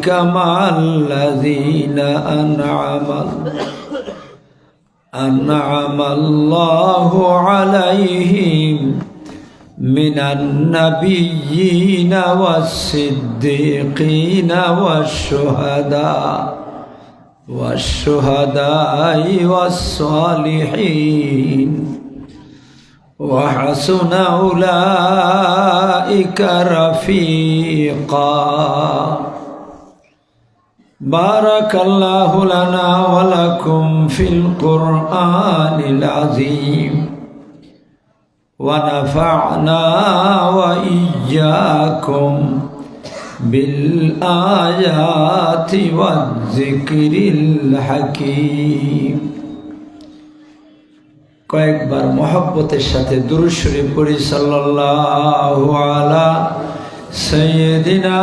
أولئك مع الذين أنعم الله عليهم من النبيين والصديقين والشهداء والصالحين وحسن أولئك رفيقا بارك الله لنا ولكم في القرآن العظيم ونفعنا وإياكم بالآيات والذكر الحكيم কয়েকবার মহব্বতের সাথে দুরূদ শরীফ পড়ি সাল্লাল্লাহু আলা সাইয়্যিদিনা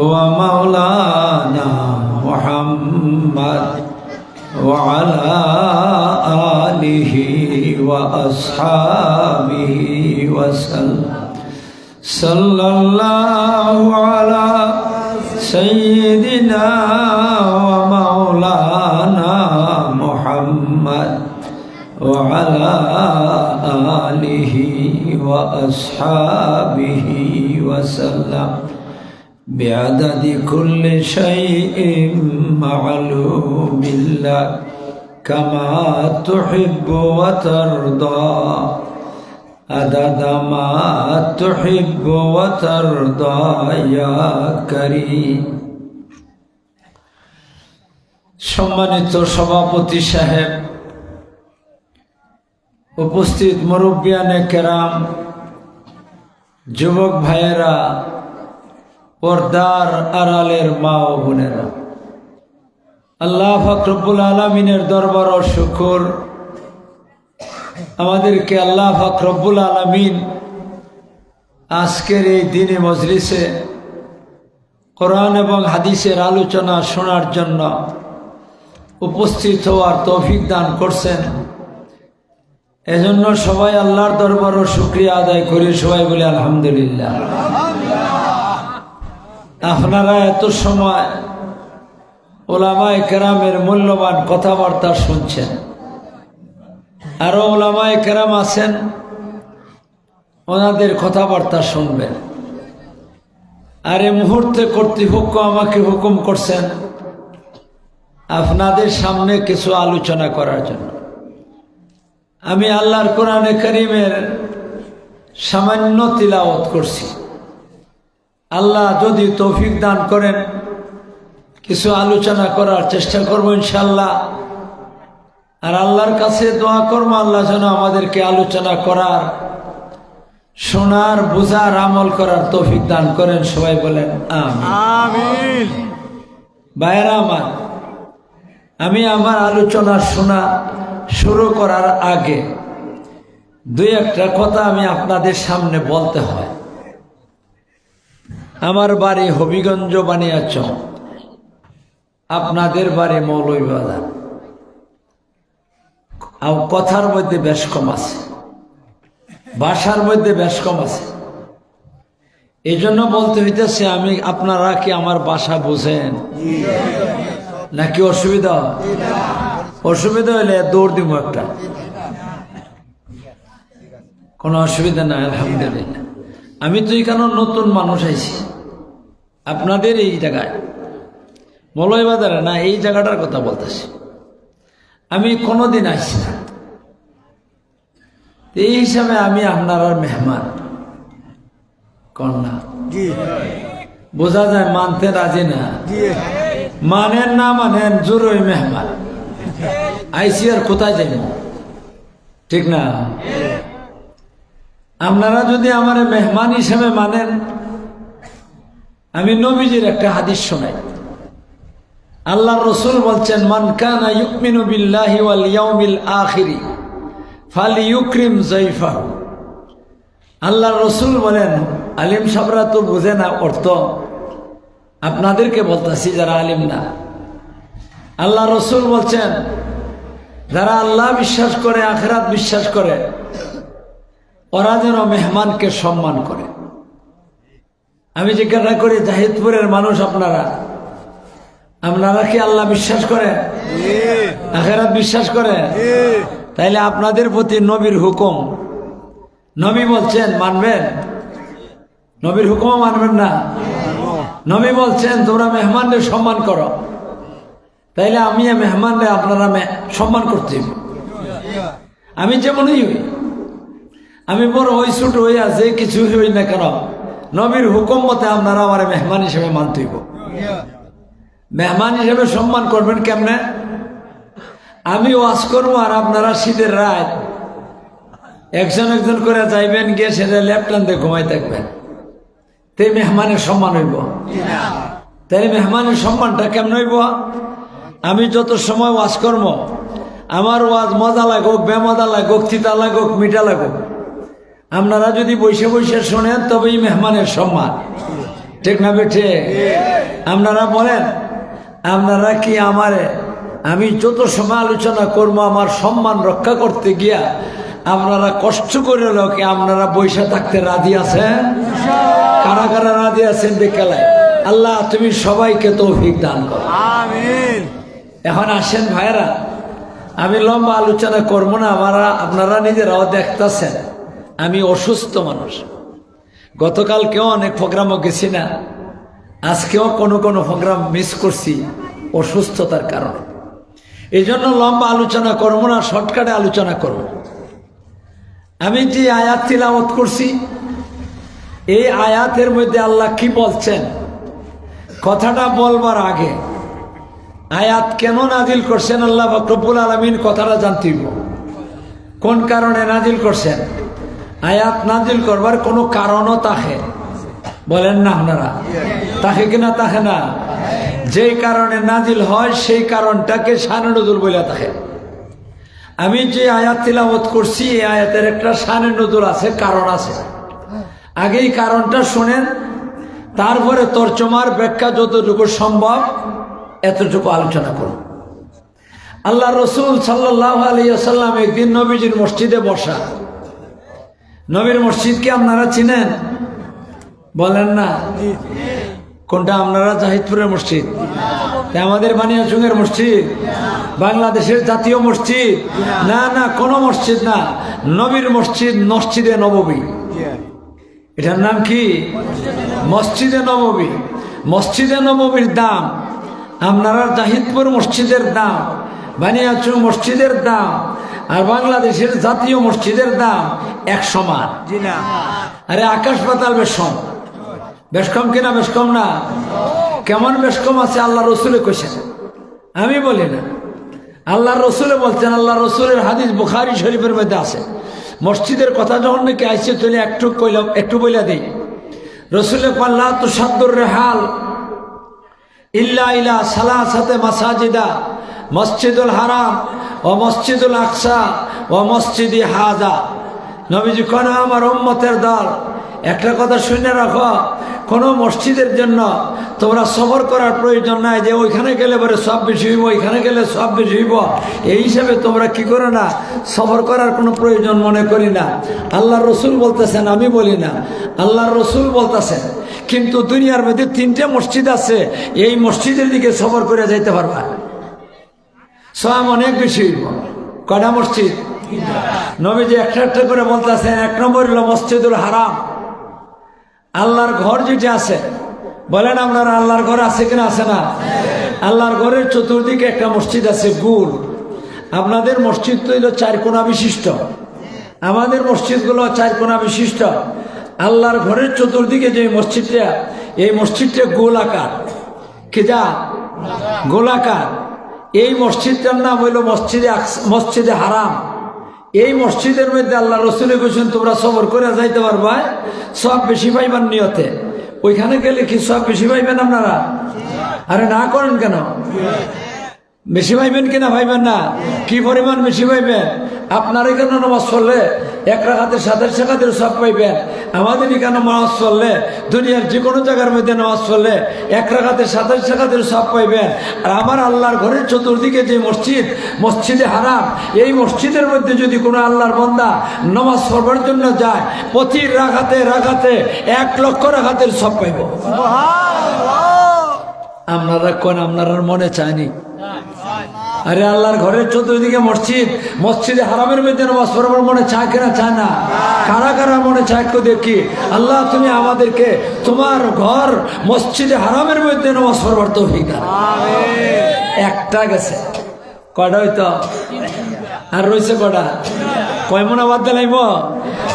ওয়া মাওলানা মুহাম্মদ ওয়া আলা আলিহি ওয়া আসহাবিহি ওয়া সাল্লাম সাল্লাল্লাহু আলা সাইয়্যিদিনা ওয়া মাওলানা মুহাম্মদ وعلى آله وأصحابه وسلم بعدد كل شيء معلوم لك كما تحب وترضى عدد ما تحب وترضى يا كريم সম্মানিত সভাপতি সাহেব, উপস্থিত মুরব্বিয়ানে কেরাম, যুবক ভাইয়েরা, পর্দার আড়ালের মা ও বোনেরা, আল্লাহ পাক রব্বুল আলামিনের দরবার ও শুকর, আমাদেরকে আল্লাহ পাক রব্বুল আলামিন আজকের এই দিনে মজলিসে কোরআন এবং হাদিসের আলোচনা শোনার জন্য উপস্থিত হওয়ার তৌফিক দান করছেন। এজন্য সবাই আল্লাহর দরবার ও শুকরিয়া আদায় করি, সবাই বলে আলহামদুলিল্লাহ। আপনারা এত সময় উলামায়ে কেরামের মূল্যবান কথাবার্তা শুনছেন, আরো উলামায়ে কেরাম আছেন, ওনাদের কথাবার্তা শুনবেন। আর এই মুহূর্তে কর্তৃপক্ষ আমাকে হুকুম করছেন আপনাদের সামনে কিছু আলোচনা করার জন্য। আমি আল্লাহর কোরআনে কারীমের সামান্য তিলাওয়াত করছি। আল্লাহ যদি তৌফিক দান করেন কিছু আলোচনা করার চেষ্টা করব ইনশাআল্লাহ। আর আল্লাহর কাছে দোয়া করব আল্লাহ যেন আমাদেরকে আলোচনা করার, শোনার, বুঝার, আমল করার তৌফিক দান করেন। সবাই বলেন আমিন। ভাইয়েরা আমার, আমি আমার আলোচনা শোনা শুরু করার আগে দুই একটা কথা আমি আপনাদের সামনে বলতে হয়। আমার বাড়ি হবিগঞ্জ বানিয়াচং, আপনাদের বাড়ি মৌলভীবাজার। কথার মধ্যে বেশ কম আছে, ভাষার মধ্যে বেশ কম আছে। এই জন্য বলতে হইতেছে আমি, আপনারা কি আমার ভাষা বুঝেন নাকি অসুবিধা? অসুবিধা হইলে দৌড় দিব একটা, কোনো অসুবিধা নাই আলহামদুলিল্লাহ। আমি তো এখানে নতুন মানুষ আইছি আপনাদের এই জায়গায়, মৌলভীবাজারে না, এই জায়গাটার কথা বলতেছি। আমি কোনোদিন আইছি না, এই হিসাবে আমি আপনার মেহমান কন্যা। বোঝা যায় মানতে রাজি না, মানেন না মানেন জোরই মেহমান আইসি। আর কোথায় যাইব, ঠিক না? আপনারা যদি আমার মেহমান হিসেবে মানেন, আমি নবীজির একটা হাদিস শোনাই। আল্লাহ রসুল বলছেন, মান কানা ইউমিনু বিল্লাহি ওয়াল ইয়াউমিল আখিরি ফালিইউকরিম যায়ফাহু। আল্লাহ রসুল বলেন, আলিম সাহেবরা তো বুঝে না অর্থ, আপনাদেরকে বলতেছি যারা আলিম না। আল্লাহ রসুল বলছেন, যারা আল্লাহ বিশ্বাস করে, আখিরাত বিশ্বাস করে, ওরা যেন মেহমানকে সম্মান করে। আমি জিজ্ঞাসা করি, জাহিদপুরের মানুষ আপনারা আপনারা কি আল্লাহ বিশ্বাস করেন? আখিরাত বিশ্বাস করেন? তাইলে আপনাদের প্রতি নবীর হুকুম, নবী বলছেন মানবেন? নবীর হুকুমও মানবেন না? নবী বলছেন তোমরা মেহমানদের সম্মান করো, তাইলে আমি মেহমানদের আপনারা সম্মান করতে হবে। আমি যেমনই হই, আমি বড় হই ছোট হই আছে কিছু হই না কেন, নবীর হুকুম মতে আপনারা আমার মেহমান হিসেবে মানতে হইব। মেহমান হিসেবে সম্মান করবেন কেমনে? আমি ওয়াজ করবো আর আপনারা শীতের রাত একজন একজন করে যাইবেন, গিয়ে সেটা লেফটেন্ট দিয়ে ঘুমাই থাকবেন, তাই মেহমানের সম্মান হইব? তাই মেহমানের সম্মানটা কেমন হইব? আমি যত সময় ওয়াজ করবো, আমার ওয়াজ মজা লাগুক বেমজা লাগুক তিতা লাগুক মিঠা লাগুক, আপনারা যদি বসে বসে শোনেন তবেই মেহমানের সম্মান, ঠিক না বেঠে? আপনারা বলেন, আপনারা কি আমারে আমি যত সময় আলোচনা করবো আমার সম্মান রক্ষা করতে গিয়া আপনারা কষ্ট করে লোকে আপনারা বৈশা থাকতে রাজি আছেন? কারা কারা রাজি আছেন দেখালায়? আল্লাহ তুমি সবাইকে তৌফিক দান করো, আমিন। এখন আসেন ভাইরা, আমি লম্বা আলোচনা করবো না, আপনারা নিজেরাও দেখতেছেন আমি অসুস্থ মানুষ। গতকালকেও অনেক প্রোগ্রামও গেছি না, আজকেও কোনো কোনো প্রোগ্রাম মিস করছি অসুস্থতার কারণে। এই জন্য লম্বা আলোচনা করবো না, শর্টকাটে আলোচনা করব। আমি যে আয়াত তিলাওয়াত করছি, এই আয়াতের মধ্যে আল্লাহ কি বলছেন কথাটা বলবার আগে আয়াত কেন নাজিল করছেন আল্লাহ রব্বুল আলামিন কথাটা জানতে হবে। কোন কারণে নাজিল করছেন? আয়াত নাজিল করবার কোনো কারণও থাকে, বলেন না আপনারা? থাকে কিনা? থাকে না? যেই কারণে নাজিল হয় সেই কারণটাকে শানে নজুল বলে থাকে। আমি যে আয়াত তিলাওয়াত করছি এই আয়াতের একটা শানে নজুল আছে, কারণ আছে। আগেই কারণটা শোনেন, তারপরে তর্জমার ব্যাখ্যা যতটুকু সম্ভব এতটুকু আলোচনা করুন। আল্লাহ রসুল সাল্লাল্লাহু আলাইহি ওয়াসাল্লাম একদিন নবীজির মসজিদে বসা। নবীর মসজিদ কি আপনারা চিনেন? বলেন না কোনটা? আপনারা জাহিদপুরের মসজিদ, আমাদের বানিয়াচুঙের মসজিদ, বাংলাদেশের জাতীয় মসজিদ? না না, কোনো মসজিদ না, নবীর মসজিদ, মসজিদে নববী। এটার নাম কি? মসজিদে নববী। মসজিদে নববীর দাম, আপনারা জাহিদপুর মসজিদের দাম, বানিয়াচুং মসজিদের দাম আর বাংলাদেশের জাতীয় মসজিদের দাম এক সমান। আরে আকাশ পাতাল বেশ কম। বেশ কম কিনা? বেশ কম না? কেমন বেশ কম আছে? আল্লাহ রসুলে কইছেন, আমি বলি না, আল্লাহ রসুলে বলছেন। আল্লাহ রসুলের হাদিস বুখারী শরীফের মধ্যে আছে। মসজিদের কথা যখন নাকি আইসে তুলে একটু বইলা দিই। রসুলের পাল্লা তো সাদ্দুর রেহাল ইল্লা ইলা সালাসাতে মাসাজিদা, মসজিদুল হারাম ও মসজিদুল আকসা ও মসজিদি হাজা। নবীজি কোন আমার উম্মতের দল, একটা কথা শুনে রাখো, কোনো মসজিদের জন্য তোমরা সফর করার প্রয়োজন নাই যে ওইখানে গেলে পরে সব বেশি হইব, ওইখানে গেলে সব বেশি হইব, এই হিসাবে তোমরা কি করো না, সফর করার কোনো প্রয়োজন মনে করি না। আল্লাহ রসুল বলতেছেন, আমি বলি না, আল্লাহ রসুল বলতেছেন। কিন্তু দুনিয়ার মধ্যে 3টে মসজিদ আছে, এই মসজিদের দিকে সফর করে যাইতে পারবা, সব অনেক বেশি হইব। কয়টা মসজিদ? নবীজি একটা একটা করে বলতেছেন। 1 নম্বর হলো মসজিদুল হারাম, আল্লাহর ঘর যেটা আছে। বলেন আপনারা আল্লাহর ঘর আছে কিনা? আছে না? আল্লাহর ঘরের চতুর্দিকে একটা মসজিদ আছে গোল। আপনাদের মসজিদ তো হইল 4 কোণা বিশিষ্ট, আমাদের মসজিদগুলো 4 কোণা বিশিষ্ট। আল্লাহর ঘরের চতুর্দিকে যে মসজিদটা, এই মসজিদটা গোলাকার। কি যা? গোলাকার। এই মসজিদটার নাম হইল মসজিদে হারাম। এই মসজিদের মধ্যে আল্লাহ রসুলের কোন তোমরা সফর করে যাইতে পারবা, সব বেশি পাইবার নিয়তে। ওইখানে গেলে কি সব বেশি পাইবেন আপনারা? আরে না করেন কেন? বেশি পাইবেন কিনা? পাইবেন না? কি পরিমাণ বেশি পাইবেন? আপনার এখানে নামাজ পড়লে এক রাকাতে 27 রাকাতের সব পাইবেন। আমাদের এখানে নামাজ পড়লে, দুনিয়ার যে কোনো জায়গার মধ্যে নামাজ পড়লে 1 রাকাতে 27 রাকাতের সব পাইবেন। আর আমার আল্লাহর ঘরের চতুর্দিকে যে মসজিদ, মসজিদে হারাম, এই মসজিদের মধ্যে যদি কোনো আল্লাহর বান্দা নামাজ পড়বার জন্য যায়, প্রতি রাকাতে রাকাতে 1 লক্ষ রাকাতের সব পাইব। আপনারা কোন আপনার মনে চায়নি? আরে আল্লাহর ঘরের চতুর্দিকে মসজিদ, মসজিদে হারামের মধ্যে নামাজ পড়বার মনে চায় কিনা? চায় না? কারা কারা মনে চায় দেখি? আল্লাহ তুমি আমাদেরকে তোমার ঘর মসজিদে হারামের মধ্যে নামাজ পড়বার তৌফিক দাও। একটা গেছে, কয়টা হইতো? আর রয়েছে কটা? কয় মনে বাদ দিলাইব?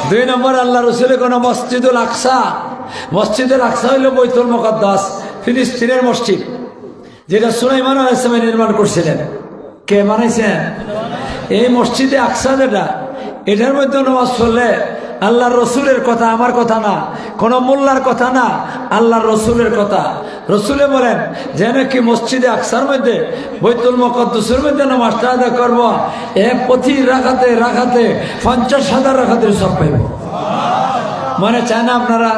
2 নম্বর, আল্লাহ রসুলের কোন মসজিদুল আকসা। মসজিদুল আকসা হইল বাইতুল মুকাদ্দাস, ফিলিস্তিনের মসজিদ, যেটা সুলাইমান আলাইহিস সালাম নির্মাণ করছিলেন। কে বানাইছেন? এই মসজিদে আকসা যেটা, এটার মধ্যে নামাজ পড়লে আল্লাহর রসুলের কথা, আমার কথা না, কোন মোল্লার কথা না, আল্লাহর রসুলের কথা। রসুলে বলেন যে নাকি মসজিদে আকসার মধ্যে, বাইতুল মুকাদ্দাসের মধ্যে নামাজটা আদায় করবো, প্রতি রাকাতে রাকাতে 50,000 রাকাতের সব পাইব। মানে চায় না আপনারা?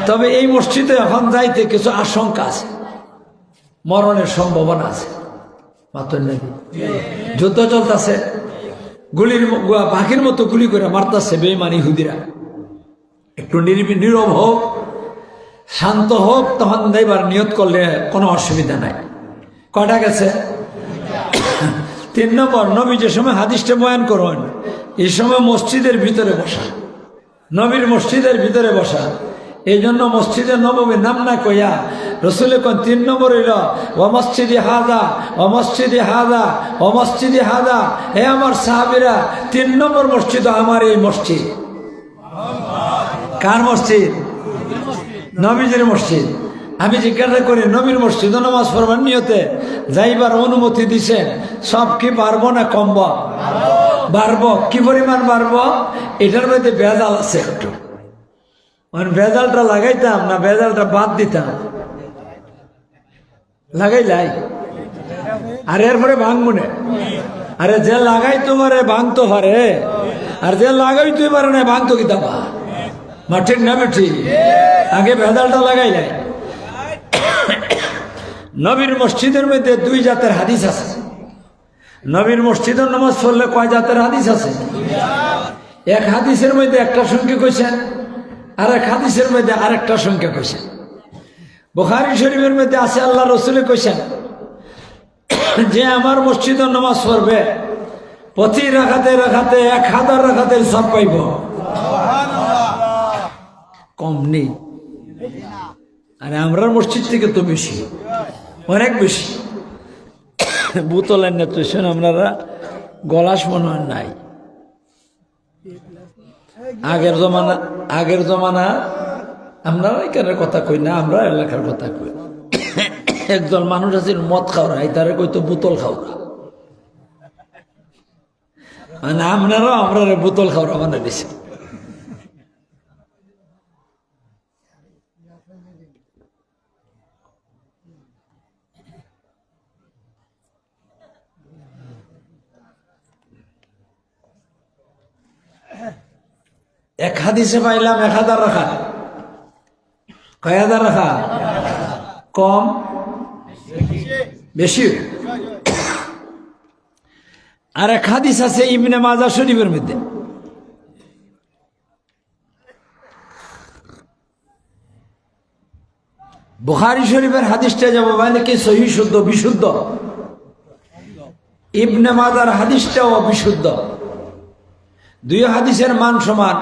তবে এই মসজিদে এখন যাইতে কিছু আশঙ্কা আছে, মরণের সম্ভাবনা আছে। মাত্র নাকি যুদ্ধ চলতেছে, গুলির পাখির মতো গুলি করে মারতেছে বেঈমান ইহুদিরা। একটু নীরব হোক, শান্ত হোক, তখন যাইবার নিয়ত করলে কোনো অসুবিধা নাই। কটা গেছে? 3 নম্বর, নবী যে সময় হাদিসটা বয়ান করুন, এই সময় মসজিদের ভিতরে বসা, নবীর মসজিদের ভিতরে বসা। এই জন্য মসজিদে নববীর নাম না কইয়া রসুল 3 নম্বর হইল ও মসজিদে হাদা, ও মসজিদে হাদা, ও মসজিদে হাদা। হে আমার সাহাবীরা, 3 নম্বর মসজিদ আমার এই মসজিদ। কার মসজিদ? নবীজির মসজিদ। আমি জিজ্ঞাসা করি, নবীর মসজিদ নামাজ পড়বার নিয়তে যাইবার অনুমতি দিছেন, সব কি পারবো না কমব? বাড়বো। কি পরিমাণ বাড়বো? এটার মধ্যে ভেজাল আছে একটু। ভেজালটা লাগাইতাম না ভেজালটা বাদ দিতাম? লাগাইলাই। আর এরপরে ভাঙবো না। আরে যে লাগাইতে পারে ভাঙতে পারে, আর যে লাগাইতে পারে না ভাঙতো কি দাবা? মা ঠিক না বেঠি? আগে ভেজালটা লাগাইলাই। নবীর মসজিদের মধ্যে 2 জাতের হাদিস আছে। নবীর মসজিদের নামাজ পড়লে কয় জাতের হাদিস আছে? এক হাদিসের মধ্যে একটা সংখ্যা কইছেন, আর এক হাদিসের মধ্যে আরেকটা সংখ্যা কইছেন। বুখারী শরীফের মধ্যে আছে, আল্লাহ রসুলে কইছেন যে আমার মসজিদের নামাজ পড়বে, প্রতি রাকাতে রাকাতে 1000 রাকাতের সব পাইব। কম নেই। আরে আমরা মসজিদ থেকে তো বেশি, অনেক বেশি। বোতলের নেতৃত্ব আপনারা গলাস মনে হয় নাই। আগের জমানা আমরা এখানের কথা কই না, আমরা এলাকার কথা কই। একদল মানুষ আছে মদ খাওয়া, তারা কইতো বোতল খাওয়া। মানে আপনারাও আমরা বোতল খাওয়া বানিয়ে দিছে। এক হাদিসে পাইলাম 1000 রাখা। কয় হাজার রাখা? কম বেশি? আর এক হাদিস আছে ইবনে মাজাহ শরীফের মধ্যে, বুখারী শরীফের হাদিসটা যাবো মানে কি সহি শুদ্ধ বিশুদ্ধ, ইবনে মাজাহর হাদিসটাও বিশুদ্ধ। 2 হাদিসের মান সমান।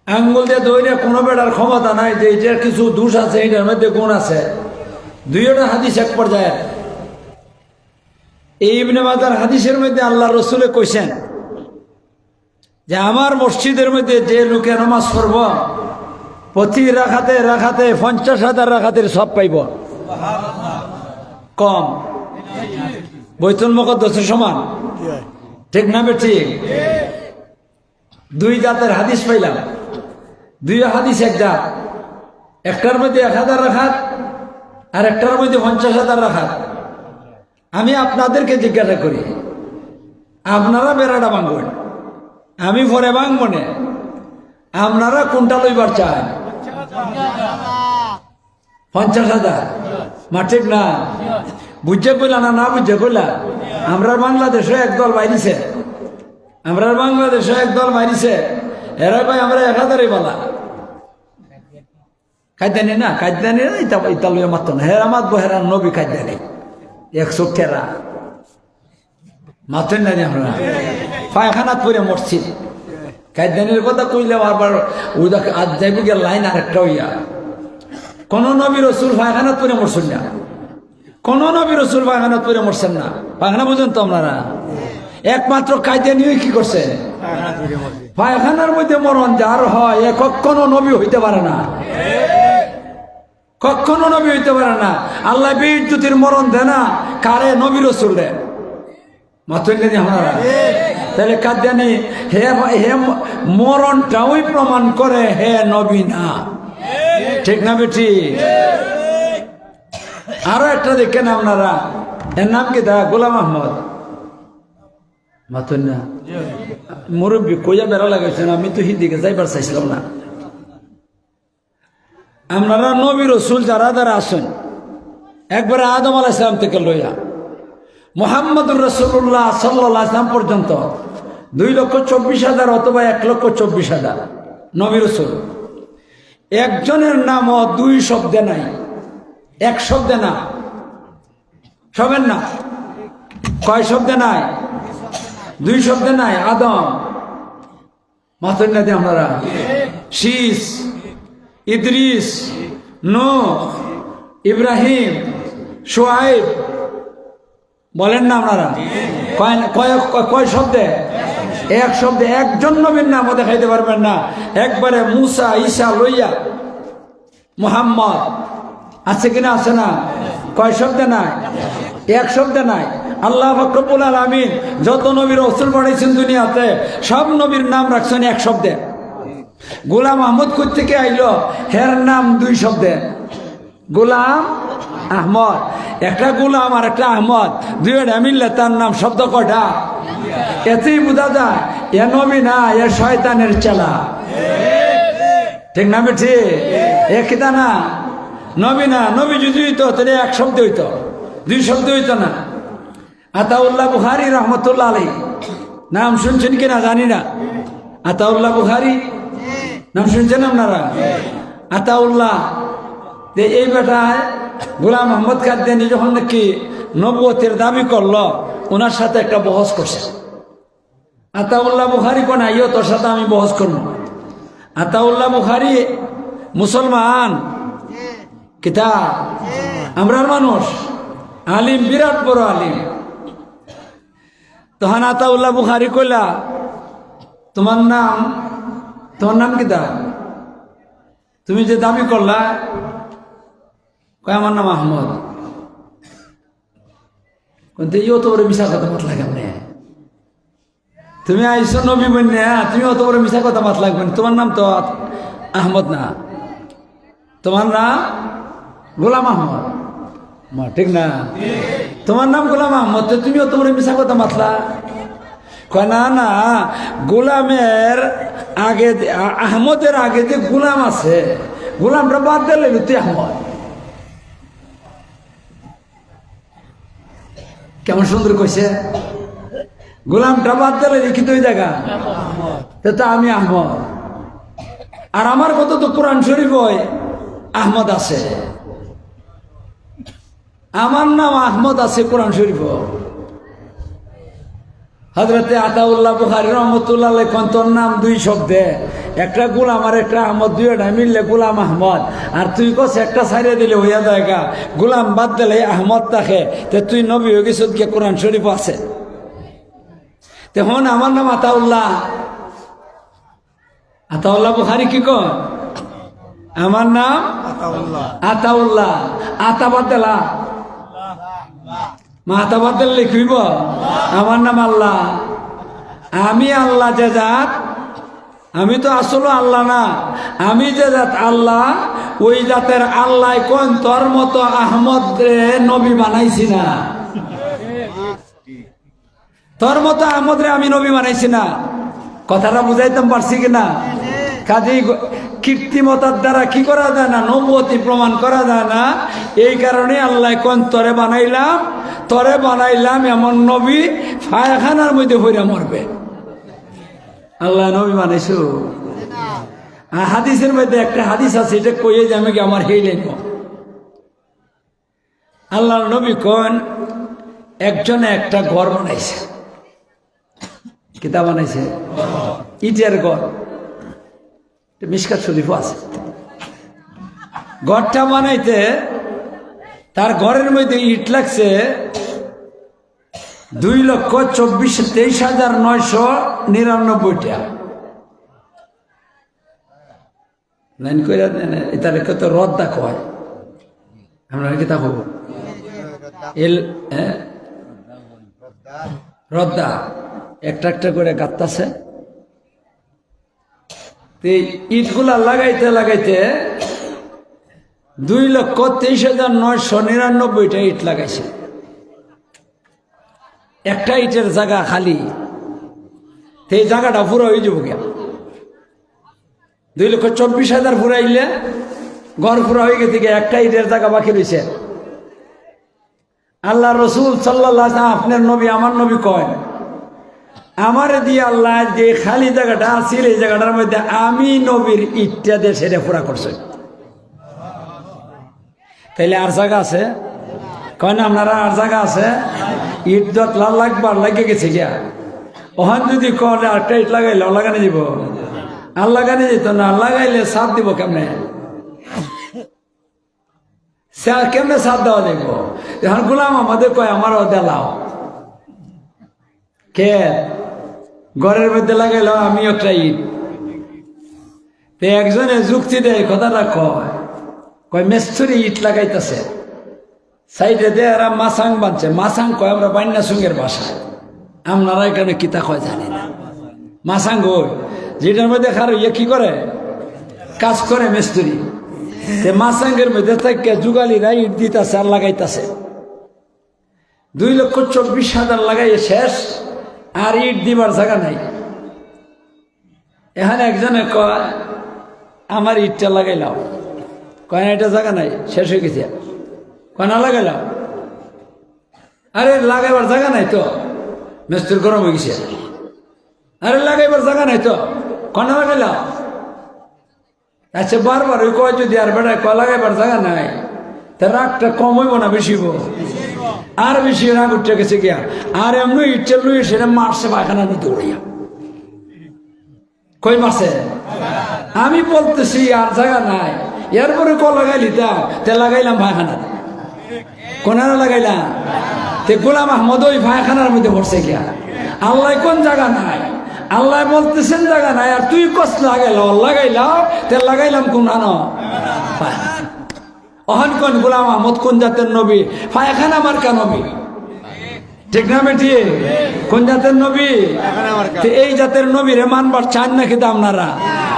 আঙ্গুল দিয়ে দৌড়ে কোনো বেটার ক্ষমতা নাই যে এটার কিছু দোষ আছে, এটার মধ্যে গুণ আছে। 2টা হাদিস এক পর্যায়ে। এই ইবনে মাজাহর হাদিসের মধ্যে আল্লাহ রসুলে কইছেন যে আমার মসজিদের মধ্যে যে লোকে নামাজ পড়ব, প্রতি রাকাতে রাকাতে 50,000 রাকাতের সব পাইব। কম? বাইতুল মুকাদ্দাসের সমান। ঠিক না বেঠিক? 2 জাতের হাদিস পাইলাম। 2 হাদিস এক জাত। একটার মধ্যে 1000 রাকাত, আর একটার মধ্যে 50,000 রাকাত। আমি আপনাদেরকে জিজ্ঞাসা করি, আপনারা বেড়াটা ভাঙবেন, আমি পরে ভাঙবো না। আপনারা কোনটা লইবার চান? 50,000? মা ঠিক না? বুঝে কইলা না, না বুঝে কইলা? আমরা বাংলাদেশে একদল বাইরিছে, আমরা বাংলাদেশে একদল বাইরিছে, এরা ভাই আমরা 1000-ই বলা খাইদানি না, খাইদানি না, ইতা লইয়া মাত্র না। হেরা মাতবো, হেরা নবী খাইদানি 100 টেরা মাত্রেন না। আমরা পায়খানাত পরে মরছি। খাইদানির কথা কইলে আবার ওই দেখ আজ যাইব গিয়ে লাইন আরেকটা হইয়া। কোন নবী রসুল পায়খানাত পরে মরছেন না, কোন নবী রসুল পায়খানাত পরে মরছেন না। পায়খানা বুঝেন তো আপনারা? একমাত্র কায়দানি কি করছে? পায়খানার মধ্যে মরণ যার হয় এ কখনো নবী হইতে পারে না, কখনো নবী হইতে পারে না। আল্লাহ বেইজ্জতির মরণ দেয় না কারে? নবী রসুল রে। তাহলে কাদ্যানি হে হে মরণটাই প্রমাণ করে হে নবী না, ঠিক না বেটি? আরো একটা দেখেন আপনারা, এর নাম কি? দা গোলাম আহমদ। মাতুন না মুরব্বী কইয়া বেড়া লাগাইছেন, আমি তো হিদিকে যাইবার চাইছিলাম না। আপনারা নবী রসুল যারা যারা আসেন একবারে আদম আলাইহিস সালাম থেকে লইয়া মুহাম্মদুর রাসূলুল্লাহ সাল্লাল্লাহু আলাইহি ওয়াসাল্লাম পর্যন্ত 2,24,000 অথবা 1,24,000 নবী রসুল। একজনের নামও 2 শব্দে নাই, 1 শব্দে না। সবের না কয় শব্দে নাই? 2 শব্দে নাই। আদম, মাথুর না দিয়ে আপনারা, শীষ, ইদ্রিস, নূহ, ইব্রাহিম, শুআইব, বলেন না আপনারা? কয় শব্দে? 1 শব্দে। একজন নবীর নামও দেখাইতে পারবেন না। একবারে মুসা, ঈসা লইয়া মুহাম্মদ আছে কিনা? আছে না? কয় শব্দে নাই? 1 শব্দে নাই। আল্লাহ রব্বুল আলামিন যত নবীর রাসূল পাঠাইছেন দুনিয়াতে সব নবীর নাম রাখছেন 1 শব্দে। গোলাম আহমদ কই থেকে আইলো? হের নাম 2 শব্দে, গোলাম আহমদ। একটা গোলাম আর একটা আহমদ, 2টা মিললে তার নাম শব্দ কয়টা? এতেই বোঝা যায় এ নবী না, এ শয়তানের চেলা, ঠিক না বেঠি? এ কিতা না, নবী না। নবী যদি হইতো তাহলে 1 শব্দ হইতো, 2 শব্দ হইতো না। আতাউল্লাহ বুখারী রহমতুল্লাহ আলাইহি নাম শুনছেন কিনা জানি না। আতাউল্লাহ বুখারী নাম শুনছেন আপনারা? আতাউল্লাহ এই বেটায় গোলাম আহমদ কাদ্যানী যখন নাকি নবুয়তের দাবি করলো, ওনার সাথে একটা বহস করছে। আতাউল্লাহ বুখারী কোন আইও তোর সাথে আমি বহস করবো। আতাউল্লাহ বুখারী মুসলমান, কিতাব আমরার মানুষ, আলিম, বিরাট বড় আলিম। তখন আতাউল্লাহ বুখারী কইলা, তোমার নাম কিতা? তুমি যে দাবি করলা? কয় আমার নাম আহমদ। কিন্তু ইও তো বড় মিশা কথা মাত লাগে না, তুমি আইসো নবী বন্যা, তুমি অত বড় মিশা কথা মাত লাগবে না। তোমার নাম তো আহমদ না, তোমার নাম গোলাম আহমদ, ঠিক না? তোমার নাম গোলাম আহমদ, তুমি অত বড় মিশা কথা মাতলা? কয় না না, গোলামের আগে, আহমদের আগে যে গোলাম আছে, গোলামটা বাদ দিলে তুই আহমদ। কেমন সুন্দর কইছে, গোলামটা বাদ দিলে লিখিত ওই জায়গা তা আমি আহমদ। আর আমার কত তো কোরআন শরীফ আহমদ আছে, আমার নাম আহমদ আছে কোরআন শরীফ। হযরতে আতাউল্লাহ বুখারী রহমতুল্লাহ আলাইহি কোন তোর নাম 2 শব্দে, একটা গোলাম আর একটা আহমদ, 2টা মিললে গোলাম আহমদ। আর তুই কস একটা ছাইড়ে দিলে হইয়া জায়গা, গোলাম বাদ দিলে আহমদ থাকে, তে তুই নবী হয়ে গেছ কি? কোরআন শরীফ আছে। তখন আমার নাম আতাউল্লাহ। আতাউল্লাহ বুখারী কি কন? আমার নাম আতাউল্লাহ। আতা বাদ দিলা, মাতা বাদ দিলে লিখব আমার নাম আল্লাহ। আমি আল্লাহ যে জাত, আমি তো আসলে আল্লাহ না, আমি যে জাত আল্লাহ, ওই জাতের আল্লাহ কোন তোর মতো আহমদ রে নবী বানাইছি না, তোর মতো আহমদ রে আমি নবী বানাইছি না। কথাটা বুঝাইতাম পারছি কিনা? কাজেই কৃত্রিমতার দ্বারা কি করা যায় না, নবুয়তি প্রমাণ করা যায় না। এই কারণে আল্লাহ কোন তরে বানাইলাম এমন নবী ফায়খানার মধ্যে হইরা মরবে। আল্লাহ নবী বানাইছো। হাদিসের মধ্যে একটা হাদিস আছে, এটা কইয়ে যে আমি কি আমার হেইলেন আল্লাহ নবী কোন একজনে একটা ঘর বানাইছে। কিতাব বানাইছে ইটের ঘর, মিশকাত শরীফও আছে। ঘরটা বানাইতে তার ঘরের মধ্যে ইট লাগছে 2,23,999টা। লাইন করে তাহলে কত রদ্দা কয়, আমরা কিতা হব রদ্দা একটা একটা করে গাত্তাছে। ইটগুলা লাগাইতে 2,23,999টা ইট লাগাইছে। একটা ইটের জায়গা খালি, এই জায়গাটা পুরো হয়ে যাব গিয়া। 2,24,000 ফুরাইলে ঘর পুরা হয়ে গেছে, একটা ইটের জায়গা বাকি রয়েছে। আল্লাহ রসুল সাল্লাল্লাহু আলাইহি ওয়াসাল্লাম আপনার নবী আমার নবী কয়, আমারে দিয়ে আল্লাহ যে খালি জায়গাটা আছিল এই জায়গাটার মধ্যে আমি নবীর ইটটা দিয়ে সেটা পুরা করছে। তাইলে আর জায়গা আছে? কয় না আপনারা আর জায়গা আছে? ইট যত লাগবার লাগে গেছে গিয়া। ওখান যদি কলে আরেকটা ইট লাগাইলে লাগানি দিব, আর লাগানি যেত না, লাগাইলে সাথ দিব কেমনে? কেমনে সাথ দেওয়া যাব? এখন গুলাম আমাদের কয় আমারও দেলাও কে ঘরের মধ্যে লাগাইল আমি একটা ইট। একজনে যুক্তি দেয়, কথাটা কয় মেস্তরি ইট লাগাইতেছে সাইডে দে, এরা মাসাং বানছে। মাসাং কয় আমরা বান্যা সঙ্গের বাসায়, আপনারা এখানে কিতা কয় জানি না। মাসাং ওই যেটার মধ্যে খারো ইয়ে কি করে কাজ করে মেস্তরি, মাসাঙ্গের মধ্যে থেকে যুগালিরা ইট দিতেছে আর লাগাইতেছে। 2,24,000 লাগাইয়ে শেষ, আর ইট দিবার জায়গা নাই। এখানে একজনে কয় আমার ইটটা লাগাইলাম, কয় না এটা জায়গা নাই, শেষ হয়ে গেছে। কয় না লাগাইলাম, আরে লাগাইবার জায়গা নাই তো, মেস্তুর গরম হয়ে গেছে। আরে লাগাইবার জায়গা নাই তো, কয় না লাগাইলাম। আচ্ছা বারবার ওই কয় যদি আর বেড়ায় কয় লাগাইবার জায়গা নাই, তা রাগটা কম হইব না বেশি হইব? আর বেশি রাগ উঠে গেছে গিয়া। আর এমনি ইচ্ছে লুই সেটা মারছে পায়খানা নিতে উড়িয়া। কই মারছে? আমি বলতেছি আর জায়গা নাই, এরপরে ক লাগাইলি তে লাগাইলাম পায়খানা। কোনারা লাগাইলাম তে গোলাম আহমদ ওই পায়খানার মধ্যে পড়ছে গিয়া। আল্লাহ কোন জায়গা নাই, আল্লাহ বলতেছেন জায়গা নাই, আর তুই কষ্ট লাগাইলাম তে লাগাইলাম কোন আনো অহন কোন গোলাম আহমদ কোন জাতের নবী? পায়খানা মার্কা নবী, ঠিক না বেটি? কোন জাতের নবী? এই জাতের নবীরে মানবার চান নাকি তো আপনারা?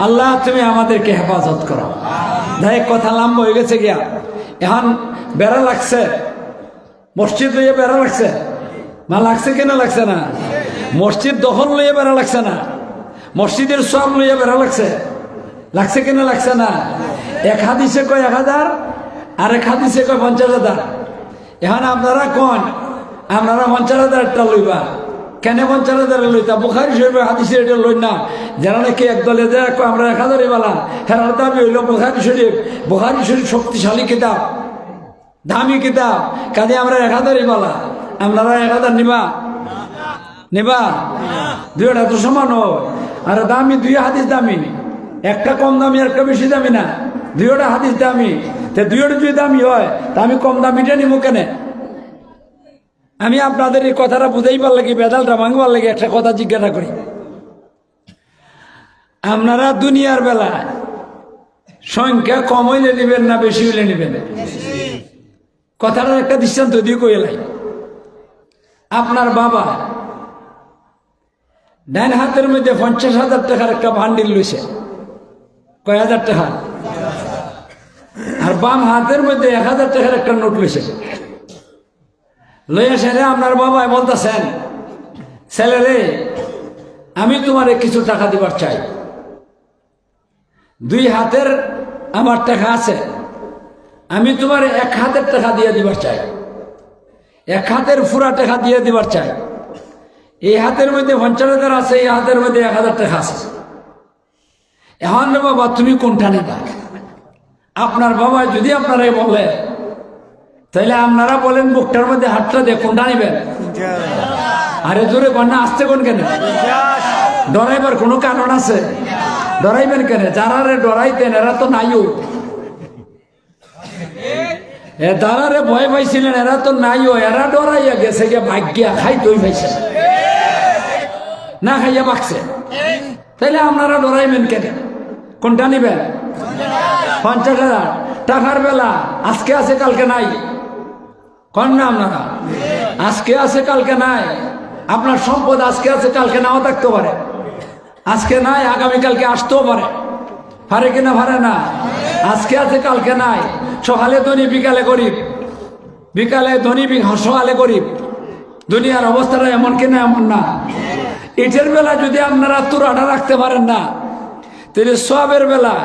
আল্লাহ তুমি আমাদেরকে হেফাজত করো। দেখ কথা লম্বা হয়ে গেছে গিয়া। এখন বেড়া লাগছে, মসজিদ লইয়া বেড়া লাগছে না, লাগছে কিনা লাগছে না? মসজিদ দখল লইয়া বেড়া লাগছে না, মসজিদের সব লইয়া বেড়া লাগছে কিনা লাগছে না? এক হাদিসে কয় 1,000, আর এক হাদিসে কয় 50,000। এখন আপনারা কোন আপনারা 50,000টা লইবা কেন? 50,000 লইতা বুখারী শরীফের হাদিসে এটা লই না। যারা নাকি একদলে যায় আমরা 1,000 বালা, হেরার দাবি হইল বুখারী শরীফ। বুখারী শরীফ শক্তিশালী কিতাব, দামি কিতাব, কাজে আমরা 1,000 বালা। আপনারা 1,000 নিবা? দুইটা তো সমান হয়। আর দামি দুই হাদিস দামি, একটা কম দামি একটা বেশি দামি না, দুইটা হাদিস দামি। দুইটা যদি দামি হয় তা আমি কম দামিটা নিব কেন? আমি আপনাদের এই কথাটা বুঝাইবার লাগে, বেদালটা ভাঙবার লাগে একটা কথা জিজ্ঞাসা করি। আপনারা দুনিয়ার বেলায় সংখ্যা কম হইলে নিবেন না বেশি হইলে নিবেন? কথাটার একটা দৃষ্টান্ত দিয়ে কই এলাই। আপনার বাবা ডান হাতের মধ্যে 50,000 টাকার একটা বান্ডিল লইছে, কয় হাজার টাকা? আর বাম হাতের মধ্যে 1,000 টাকার একটা নোট লইছে। লইয়া সেরে আপনার বাবাই বলতেছেন, ছেলে রে আমি তোমারে কিছু টাকা দিবার চাই। 2 হাতের আমার টাকা আছে, আমি তোমার 1 হাতের টাকা দিয়ে দিবার চাই, 1 হাতের পুরা টাকা দিয়ে দিবার চাই। এই হাতের মধ্যে 50,000 আছে, এই হাতের মধ্যে 1,000 টাকা আছে। এখন রে বাবা তুমি কোনটা নেবা? আপনার বাবা যদি আপনারা বলে, তাহলে আপনারা বলেন বুকটার মধ্যে হাতটা দিয়ে কোনটা নেবেন? আরে জোরে কন্যা, আসতে কোন কেন? ডরাইবার কোনো কারণ আছে? ডরাইবেন কেন? যারা ডরাইতেন এরা তো নাইও, যারা ভয় পাইছিলেন এরা তো নাইও, এরা ডরাইয়া গেছে গিয়ে ভাগ্যা খাই তৈ পাইছে না, খাইয়া বাকছে। তাইলে আপনারা ডরাইবেন কেন? কোনটা নিবেন? 50,000 টাকার বেলা আজকে আছে কালকে নাই, কন না আপনারা? আজকে আছে কালকে নাই। আপনার সম্পদ আজকে আছে কালকে নাও থাকতে পারে, আজকে নাই আগামীকালকে আসতেও পারে, পারে কিনা? পারে না। আজকে আছে কালকে নাই, সকালে ধনী বিকালে গরিব, বিকালে ধনী সকালে গরিব। দুনিয়ার অবস্থাটা এমন কিনা? এমন না। ইটের বেলা যদি আপনারা তুরাটা রাখতে পারেন না, তাহলে সওয়াবের বেলা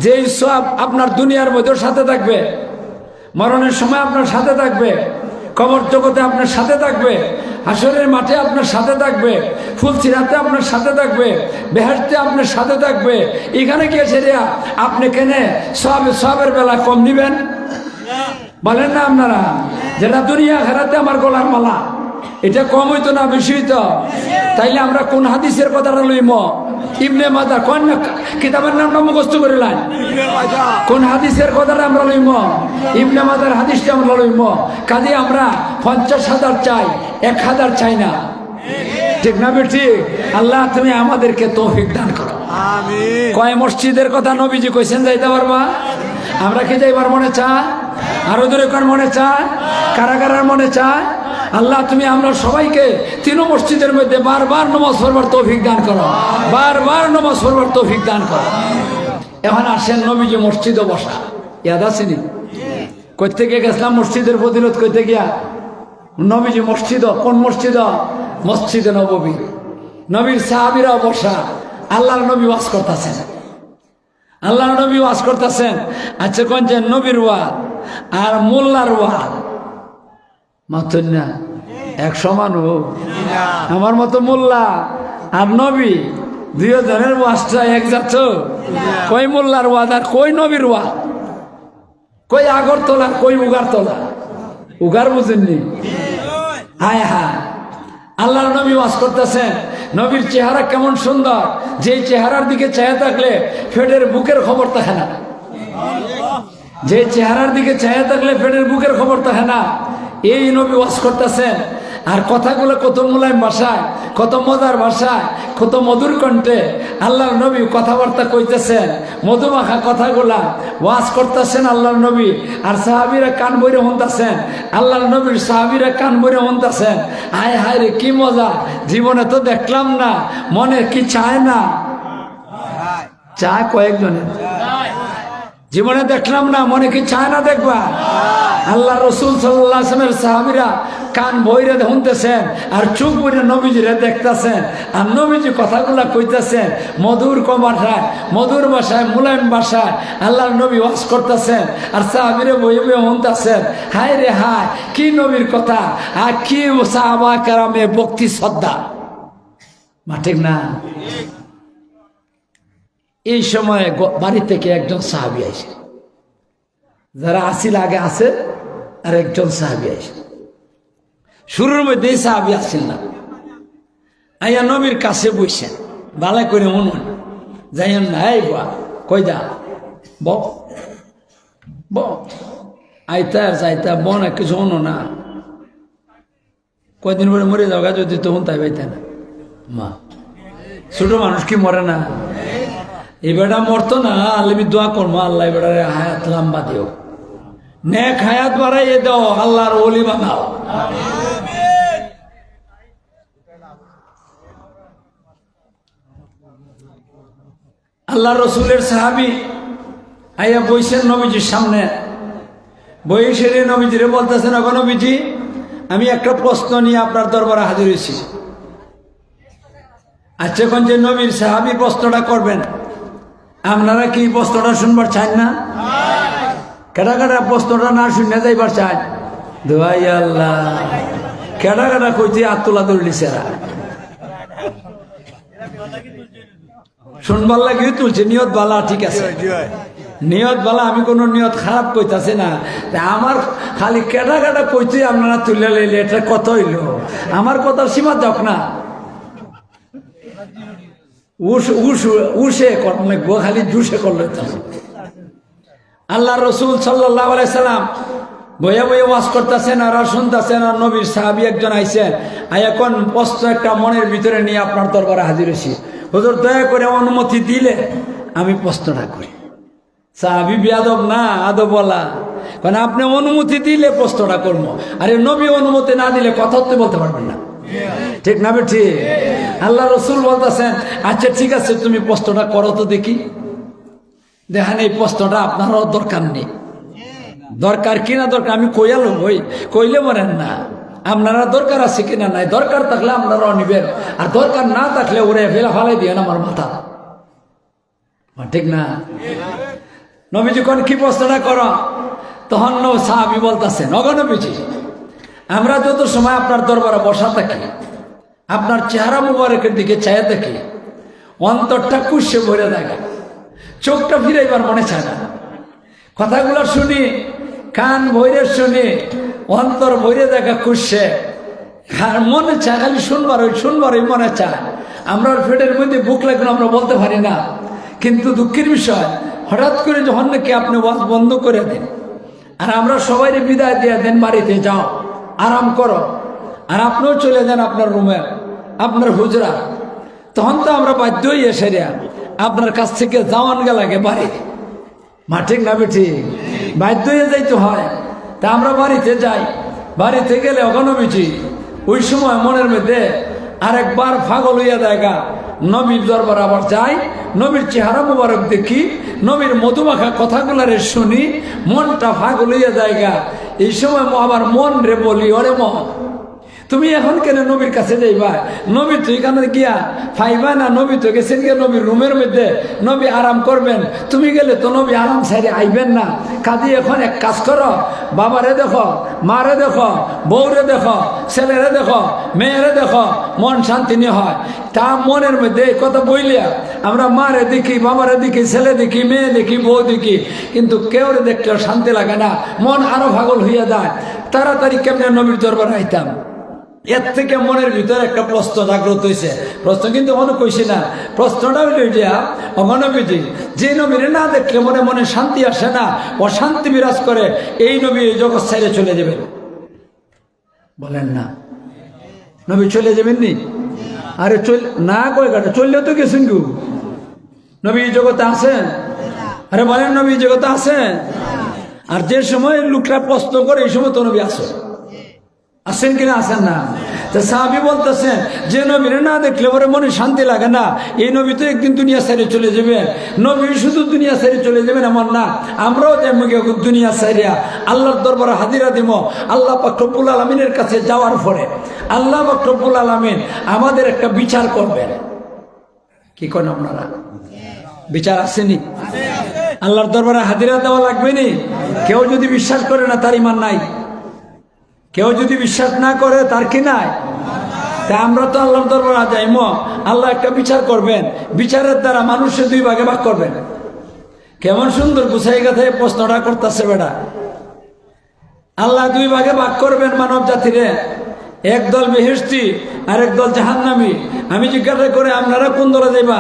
যেই সওয়াব আপনার দুনিয়ার মধ্যে সাথে থাকবে, মরণের সময় আপনার সাথে থাকবে, কবর জগতে আপনার সাথে থাকবে, হাসরের মাঠে আপনার সাথে থাকবে, ফুলসিরাতে আপনার সাথে থাকবে, বেহেশতে আপনার সাথে থাকবে। এখানে গিয়ে ছেড়িয়া আপনি কেনে সওয়াবের বেলা কম নিবেন? বলেন না আপনারা? যেটা দুনিয়া খেরাতে আমার গলার মালা, এটা কম হইতো না বেশি হইতো? তাইলে আমরা কোন হাদিসের কথাটা লইম? ইবনে মাজাহ। কোন কিতাবের নামটা মুখস্থ করিলেন? কোন হাদিসের কথাটা আমরা লইম? ইবনে মাজাহর হাদিসটা আমরা লইম। কাজে আমরা 50,000 চাই, 1,000 চাই না, ঠিক না বেটি? আল্লাহ তুমি আমাদেরকে তৌফিক দান করো। আমিন। কয় মসজিদের কথা নবীজি কইছেন যাইতে পারবা? আমরা কি যাইবার মনে চায়? আরো দূরে কোন মনে চায়? কারাগারের মনে চায়? আল্লাহ তুমি আমরা সবাইকে 3 মসজিদের মধ্যে বারবার নামাজ পড়বার তৌফিক দান করো, বারবার নামাজ পড়বার তৌফিক দান করো। এখন আসেন নবীজি মসজিদে বসা, ইয়াদ আসেনি? কই থেকে গেছিলাম মসজিদের ফজিলত কইতে গিয়া? নবীজি মসজিদ, কোন মসজিদ? মসজিদে নববী। নবীর সাহাবীরা বসা, আল্লাহর নবী ওয়াজ করতেছেন, আল্লাহর নবী ওয়াজ করতেছেন। আচ্ছা কোন যে নবীর ওয়াজ আর মোল্লার ওয়াজ মাতুন না এক সমান? হোক আমার মতো মোল্লা আর নবী 2 জনের ওয়াজটা এক যাচ্ছ? কই মোল্লার ওয়াজ আর কই নবীর ওয়াজ? কই আগরতলা, কই উগারতলা? উগার বুঝেননি? হায় হায়, আল্লাহর নবী ওয়াজ করতেছেন। নবীর চেহারা কেমন সুন্দর, যেই চেহারার দিকে চেয়ে থাকলে পেটের বুকের খবর থাকে না, যে চেহারার দিকে চেয়ে থাকলে পেটের বুকের খবর থাকে না। এই নবী ওয়াজ করতেছেন, আর কথাগুলো কত মুলায়ম ভাষায়, কত মজার ভাষায়, কত মধুর কণ্ঠে আল্লাহর নবী কথাবার্তা কইতেছেন, মধুমাখা কথাগুলা ওয়াজ করতেছেন আল্লাহর নবী। আর সাহাবীরা কান বইরে শুনতেছেন, আল্লাহর নবীর সাহাবীরা কান বইরে শুনতেছেন। হায় হায় রে কি মজা, জীবনে তো দেখলাম না, মনে কি চায় না? চায় কয়েকজনের, জীবনে দেখলাম না, মনে কি চায় না দেখবা? আল্লাহ রসুল সাল্লাল্লাহু আলাইহি ওয়াসাল্লামের সাহাবীরা কান বইরে শুনতেছেন আর চোখ বইরে নবীজিরে দেখতেছেন, আর নবীজি কথাগুলা কইতেছেন মধুর ভাষায়, মধুর ভাষায়, মুলায়ম ভাষায় আল্লাহর নবী ওয়াজ করতেছেন, আর সাহাবীরা বই বই শুনতেছেন। হায় রে হায়, কি নবীর কথা, আর কি সাহাবা কেরামে ভক্তি শ্রদ্ধা, মা ঠিক না? এই সময় বাড়ি থেকে একজন সাহাবী আইসে, যারা আসিল আগে আছে, আর একজন সাহাবী আইসে। শুরুর মধ্যে সাহাবী আসছিল না, আইয়া নবীর কাছে বইছেন, বালাই করে মন যাইন না, এই বা কই যা ব আইতা আর যাইতা ব না, কিছু হনো না, কয়দিন পরে মরে যাওয়া যদি তখন তাই পাইতা না। মা ছোট মানুষ কি মরে না? এই বেটা মরতো না, আল্লাহ দোয়া করবো, আল্লাহ বেটারে হায়াত লম্বা দিও, নেক হায়াত বাড়াইয়ে দাও, আল্লাহর ওলি বানাও। আল্লাহ রসুলের সাহাবী আইয়া বইছেন নবীজির সামনে, বইসে নবীজিরে বলতেছেন, ওগো নবীজি, আমি একটা প্রশ্ন নিয়ে আপনার দরবারে হাজির হয়েছি। আচ্ছা, এখন যে নবীর সাহাবী প্রশ্নটা করবেন, আপনারা কি প্রশ্নটা শুনবার চান না? কেডা কেডা প্রশ্নটা না শুনে যাইবার চান? দোয়াই আল্লাহ, কেডা কেডা কইতে আত্মলা দৌড়লিছেরা শুনবার লাগিয়ে তুলছে। নিয়ত বালা, ঠিক আছে, নিয়ত বালা, আমি কোনো নিয়ত খারাপ কইতাছি না। আমার খালি কেডা কেডা কইতে আপনারা তুলে লইলে এটা কত হইল? আমার কথা সীমা যাক না, উষে করবো, খালি জুসে করলে। আল্লাহ রসুল সাল্লাল্লাহু আলাইহি সাল্লাম বইয়া বইয়া ওয়াজ করতেছেন আর শুনতেছেন, আর নবীর সাহাবী একজন আইছেন। এখন প্রশ্ন একটা মনের ভিতরে নিয়ে আপনার দরবারে হাজির হয়েছি। হুজুর দয়া করে অনুমতি দিলে আমি প্রশ্নটা করি। সাহাবী বেয়াদব না, আদব বলা, কারণ আপনি অনুমতি দিলে প্রশ্নটা করবো। আরে নবী অনুমতি না দিলে কথা তো বলতে পারবেন না, ঠিক না? ঠিক। আল্লাহ রসুল বলতেছেন, আচ্ছা ঠিক আছে, তুমি প্রশ্নটা করো তো দেখি। দেখেন, এই প্রশ্নটা আপনারও দরকার নেই। দরকার কিনা দরকার আমি কইয়ালো, ওই কইলে মরেন না। আপনারা দরকার আছে কিনা নাই, দরকার থাকলে আপনারাও নিবেন, আর দরকার না থাকলে ওরে ফেলা ফালাই দিয়ে আমার মাথা, ঠিক না? নবীজি কোন কি প্রশ্নটা করো? তখন সাহাবী বলতেছেন, নবীজি, আমরা যত সময় আপনার দরবারে বসা থাকি, আপনার চেহারা মুবারকের দিকে চাইয়া থাকি, অন্তরটা কুশে ভরে থাকে, চোখটা ফিরাইবার মনে চায় না। কথাগুলো শুনি, কান ভৈরে শুনি, অন্তর ভৈরে দেখা কুশে, আর মনে চায় খালি শুনবারই মনে চায়। আমরা পেটের মধ্যে বুক লাগলো, আমরা বলতে পারি না। কিন্তু দুঃখের বিষয়, হঠাৎ করে যখন নাকি আপনি ওয়াজ বন্ধ করে দেন, আর আমরা সবাই বিদায় দিয়ে দেন, বাড়িতে যাও, আরাম করো, আর আপনিও চলে যান আপনার রুমে, আপনার হুজরা, তখন তো আমরা বাধ্য হয়ে সেরিয়া আপনার কাছ থেকে যাওয়ান গেলাগে বাড়ি, মা, ঠিক না বেঠি? বাধ্য হয়ে যাইতে হয়। তা আমরা বাড়িতে যাই, বাড়িতে গেলে অগণবিচি ওই সময় মনের মধ্যে আরেকবার পাগল হইয়া জায়গা, নবীর দরবার আবার যাই, নবীর চেহারা মুবারক দেখি, নবীর মধুমাখা কথাগুলারে শুনি, মনটা পাগল হইয়া জায়গা। এই সময় আবার মন রে বলি, ওরে মন, তুমি এখন কেন নবীর কাছে যাইবা? নবী তো এখানে গিয়া পাইবা না, নবী তো গেছেন গিয়া নবীর রুমের মধ্যে, নবী আরাম করবেন, তুমি গেলে তো নবী আরাম সাইডে আইবেন না। কাজে এখন এক কাজ করো, বাবারে দেখো, মারে দেখো, বউরে দেখো, ছেলেরে দেখো, মেয়েরে দেখো, মন শান্তি নিয়ে হয়। তা মনের মধ্যে কথা বইলিয়া আমরা মারে দেখি, বাবারে দেখি, ছেলে দেখি, মেয়ে দেখি, বউ দেখি, কিন্তু কেউ দেখলেও শান্তি লাগে না, মন আরো পাগল হইয়া যায়। তাড়াতাড়ি কেমনে নবীর দরবার আইতাম। এর থেকে মনের ভিতরে একটা প্রশ্ন জাগ্রত হয়েছে। প্রশ্ন কিন্তু অনেক কইছি না, প্রশ্নটা হইল এটা, অগণবিধি যে নবীরে না দেখলে মনে মনে শান্তি আসে না, অশান্তি বিরাজ করে, এই নবী এই জগৎ ছেড়ে চলে যাবেন? বলেন না, নবী চলে যাবেন নি? আরে না কয় কাটা চললেও তো গেছেন কেউ, নবী এই জগতে আছেন? আরে বলেন, নবী এই জগতে আছেন? আর যে সময় লোকরা প্রশ্ন করে, এই সময় তো নবী আসে, আসেন কিনা? আসেন না? তো সাহাবী বলতেছেন, যে নবীরে না দেখলে ওরে মনে শান্তি লাগে না, এই নবী তো একদিন দুনিয়া ছেড়ে চলে যাবেন। নবী শুধু দুনিয়া ছেড়ে চলে যাবেন এমন না, আমরাও যেমন দুনিয়া ছেড়িয়া আল্লাহর দরবারে হাজিরা দিব। আল্লাহ পাক রব্বুল আলামিনের কাছে যাওয়ার পরে আল্লাহ পাক রব্বুল আলামিন আমাদের একটা বিচার করবেন। কি করেন আপনারা? বিচার আসেনি? আল্লাহর দরবারে হাজিরা দেওয়া লাগবে নি? কেউ যদি বিশ্বাস করে না, তার ঈমান নাই। কেউ যদি বিশ্বাস না করে, তার কি নাই? তা আমরা তো আল্লাহর দরবারে যাইম, আল্লাহ একটা বিচার করবেন, বিচারের দ্বারা মানুষের দুই ভাগে ভাগ করবেন। কেমন সুন্দর গুছাই গাথায় প্রশ্নটা করতেছে বেটা। আল্লাহ দুই ভাগে ভাগ করবেন মানব জাতিরে, একদল বেহেশতি আর একদল জাহান্নামী। আমি জিজ্ঞাসা করে, আপনারা কোন দলে যাইবা?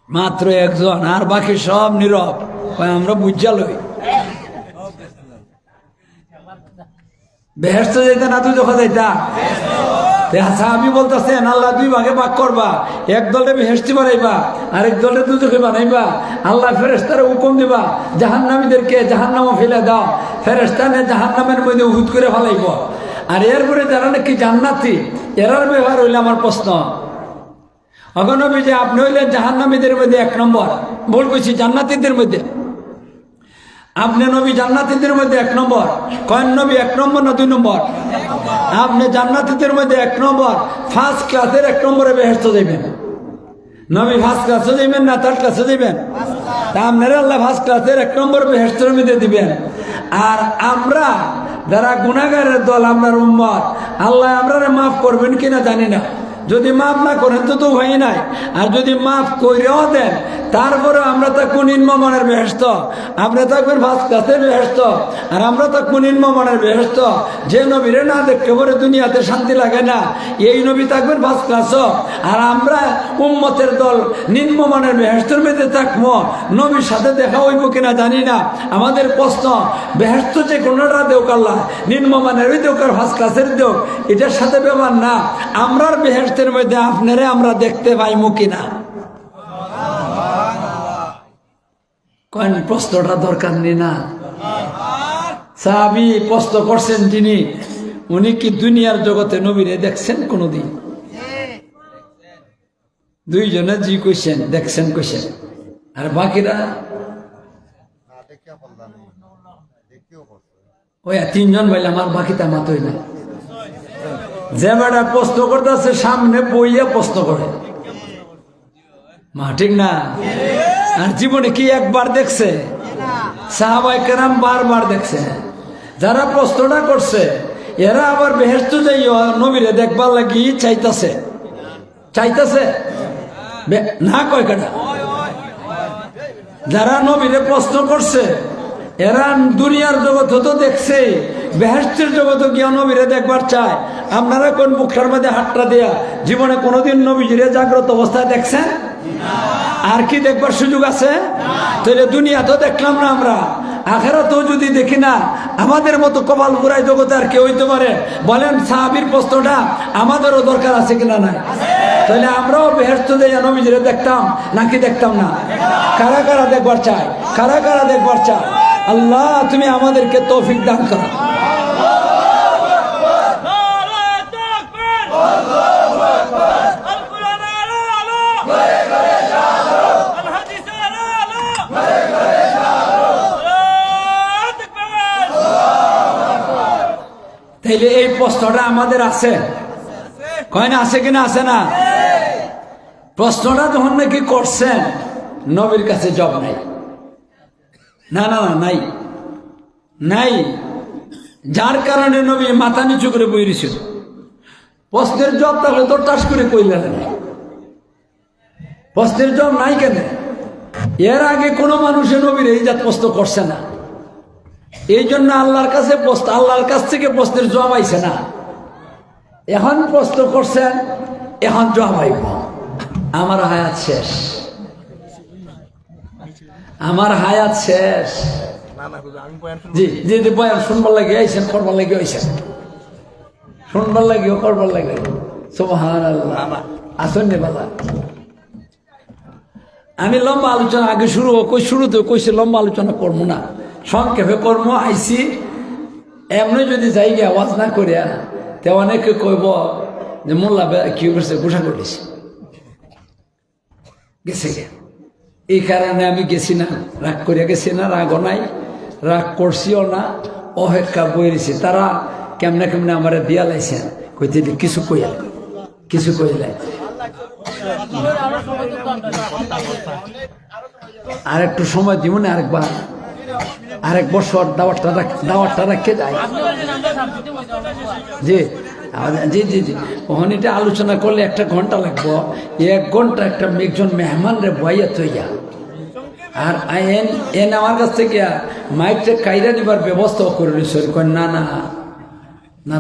মাত্র একজন, আর বাকি সব নীরব। আমরা বুঝা লই, বেহেশতে যাইতা না তুই যখন যাইতা? সাহাবী বলতেছেন, আল্লাহ দুই ভাগে ভাগ করবা, এক দলে বেহেশতি বানাইবা, আরেক দলে দুজকে বানাইবা। আল্লাহ ফেরেশতারে হুকুম দিবা, জাহান্নামীদেরকে জাহান্নামে ফেলে দাও, ফেরেশতানে জাহান্নামের মধ্যে হুট করে ফেলাইব। আর এরপরে যারা নাকি জান্নাতি, এরার ব্যবহার হইলে আমার প্রশ্ন, অগণবী যে আপনি হইলেন জাহান্নামীদের মধ্যে এক নম্বর, ভুল কইছি, জান্নাতীদের মধ্যে। আপনি নবী জান্নাতীদের মধ্যে 1 নম্বর, কয়েন নবী 1 নম্বর না 2 নম্বর? আপনি জান্নাতীদের মধ্যে 1 নম্বর, ফার্স্ট ক্লাসের 1 নম্বরে বেহেশতে যাবেন। নবী ফার্স্ট ক্লাসে যাবেন না থার্ড ক্লাসে যাবেন? তা আপনারা আল্লাহ ফার্স্ট ক্লাসের 1 নম্বর বেহেশতের মধ্যে দিবেন। আর আমরা যারা গুনাহগারের দল, আপনার উম্মত, আল্লাহ আমরা মাফ করবেন কিনা জানি না। যদি মাফ না করেন তো হয় নাই, আর যদি মাফ করেও দেন তারপরে আমরা থাকবো নিম্নমানের বেহেশত, আপনি থাকবেন ফার্স্ট ক্লাসের বেহেশত, আর আমরা থাকবো নিম্নমানের বেহেশত। যে নবীরে না দেখতে পরে দুনিয়াতে শান্তি লাগে না, এই নবী থাকবেন ফার্স্ট ক্লাস, আর আমরা উম্মতের দল নিম্নমানের বেহেশতের মধ্যে থাকবো। নবীর সাথে দেখা হইব কিনা জানি না। আমাদের প্রশ্ন, বেহেশত যে কোনোটা দেউক আল্লাহ, নিম্নমানের ওই দেউক আর ফার্স্ট ক্লাসের দেউক, এটার সাথে ব্যাপার না। আমরার বেহেশতের মধ্যে আপনারে আমরা দেখতে পাইমু কিনা? কোন প্রশ্নটা দরকার নেই না? সাহাবী প্রশ্ন করছেন যিনি, উনি কি দুনিয়ার জগতে নবীরে দেখছেন কোনদিন? 2 জনে জি কইছেন, দেখছেন কইছেন, আর বাকিরা ওই 3 জন বললাম, আমার বাকিটা মাতই না। যে বেটা প্রশ্ন করতেছে সামনে বইয়া প্রশ্ন করে, মা ঠিক না? আর জীবনে কি একবার দেখছে? সাহাবায়ে কেরাম বারবার দেখছে। যারা প্রশ্নটা করছে এরা আবার বেহেশত যাইও নবীরে দেখবার লাগি চাইতেছে না কয় কেনা? যারা নবীরে প্রশ্ন করছে এরা দুনিয়ার জগৎ তো দেখছে, বেহেশতের জগৎ গিয়া নবীরে দেখবার চায়। আপনারা কোন বুকটার মধ্যে হাতটা দেয়া জীবনে কোনোদিন নবীজিরে জাগ্রত অবস্থায় দেখছেন? আর কি দেখবার সুযোগ আছে? তাহলে দুনিয়া তো দেখলাম না আমরা, আখেরাতেও যদি দেখি না, আমাদের মতো কপাল পুরাই জগতে আর কেউ হইতে পারে? বলেন সাহাবীর প্রশ্নটা আমাদেরও দরকার আছে কিনা? নাই। তাহলে আমরাও বেহেশত দিয়ে নবীজিরে দেখতাম নাকি দেখতাম না? কারা কারা দেখবার চায়? কারা কারা দেখবার চায়? আল্লাহ তুমি আমাদেরকে তৌফিক দান করো। তাইলে এই প্রশ্নটা আমাদের আছে, কয় না? আছে কিনা? আছে না? প্রশ্নটা যখন নাকি করছেন, নবীর কাছে জব নাই। না না না, নাই নাই। যার কারণে নবী মাথা নিচু করে বই দিছিল। প্রশ্নের জব তাহলে তো টাস করে কইলেন, প্রশ্নের জব নাই কেন? এর আগে কোনো মানুষের নবীর এই জাত প্রশ্ন করছে না, এই জন্য আল্লাহর কাছে আল্লাহর কাছ থেকে প্রশ্নের জবাব আইছে না। এখন প্রশ্ন করছেন, এখন জবাব আইব। আমার হায়াত শেষ, আমার হায়াত শেষ। জি জি জি, বয়ান শুনবার লাগে আইছেন, করবার লাগে আইছেন, শুনবার লাগিও করবার লাগে। সুবহানাল্লাহ। আসেন রে বাবা, আমি লম্বা আলোচনা আগে শুরুতে কইছি লম্বা আলোচনা করবো না, সংক্ষেপে কর্ম আইসি। এমনি যদি যাই গিয়ে আওয়াজ না করিয়া তে অনেকে কইব যে মোল্লা কি করছে, গোসা করেছে গেছে গে। এই কারণে আমি গেছি না, রাগ করিয়া গেছি না, রাগও নাই, রাগ করছিও না, অপেক্ষা বইছি। তারা কেমনে কেমনে আমার দিয়া লাইছেন, কইতে কিছু কইলে কিছু কইলে আর একটু সময় দিব না, আরেক বছর দাওয়াতটা রাখে যায়। জি জি জি জি, ওখানে এটা আলোচনা করলে 1 ঘন্টা লাগবো। 1 ঘন্টা একটা একজন মেহমান রে বইয়া থইয়া, আর এন আমার কাছ থেকে মাইকটা কাইরা নিবার ব্যবস্থাও করে নিছে। না না না,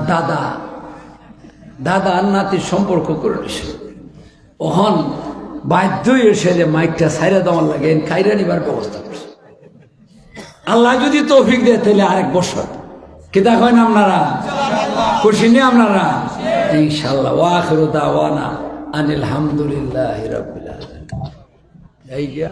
দাদা আর নাতির সম্পর্ক করে নিছে। ওহন বাধ্য এসে যে মাইকটা সাইরা দেওয়ার লাগে কাইরা নিবার ব্যবস্থা করছে। আল্লাহ যদি তৌফিক দেয় তাহলে 1 বছর কিতা কইন আপনারা? খুশি নি আপনারা? ইনশাআল্লাহ। ওয়া আখিরু দাওয়ানা আনিল হামদুলিল্লাহি রাব্বিল আলামিন। এই গিয়া।